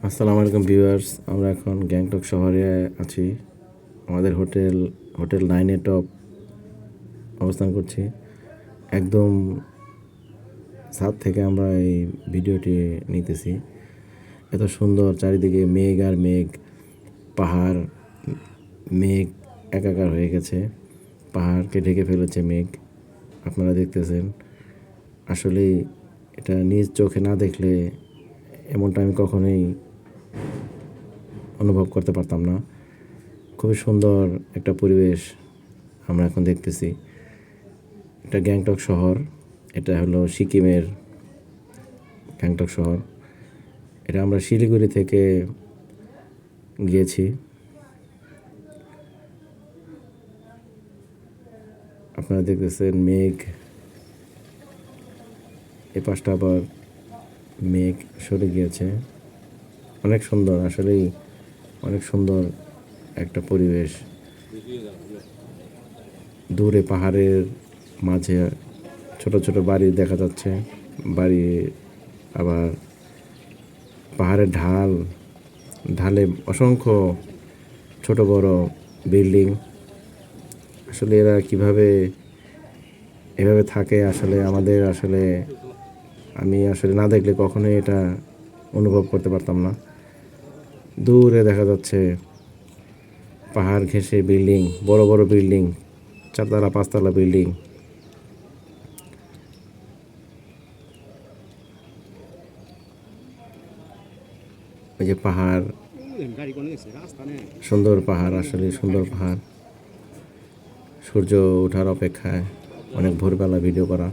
আসসালামু আলাইকুম ভিউয়ার্স, আমরা এখন গ্যাংটক শহরে আছি। আমাদের হোটেল 9 টপ অবস্থান করছি। একদম ছাদ থেকে আমরা এই ভিডিওটি নিতেছি। এত সুন্দর চারিদিকে মেঘ আর মেঘ, পাহাড়, মেঘ একাকার হয়ে গেছে, পাহাড়কে ঢেকে ফেলেছে মেঘ। আপনারা দেখতেছেন, আসলে এটা নিজ চোখে না দেখলে এমনটা আমি কখনোই অনুভব করতে পারতাম না। খুবই সুন্দর একটা পরিবেশ আমরা এখন দেখতেছি। এটা গ্যাংটক শহর, এটা হলো সিকিমের গ্যাংটক শহর। এটা আমরা শিলিগুড়ি থেকে গিয়েছি। আপনারা দেখতেছেন মেঘ, এ পাশটা আবার মেঘ সরে গিয়েছে। অনেক সুন্দর, আসলেই অনেক সুন্দর একটা পরিবেশ। দূরে পাহাড়ের মাঝে ছোট ছোট বাড়ি দেখা যাচ্ছে। বাড়ি আবার পাহাড়ের ঢালে অসংখ্য ছোট বড় বিল্ডিং। আসলে এরা কিভাবে এভাবে থাকে, আসলে আমি না দেখলে কখনোই এটা অনুভব করতে পারতাম না। দূরে দেখা যাচ্ছে পাহাড় ঘেঁষে বিল্ডিং, বড় বড় বিল্ডিং, 4তলা 5তলা বিল্ডিং। ওই যে পাহাড়, সুন্দর পাহাড়, আসলে সুন্দর পাহাড়। সূর্য ওঠার অপেক্ষায়, অনেক ভোরবেলা ভিডিও করা।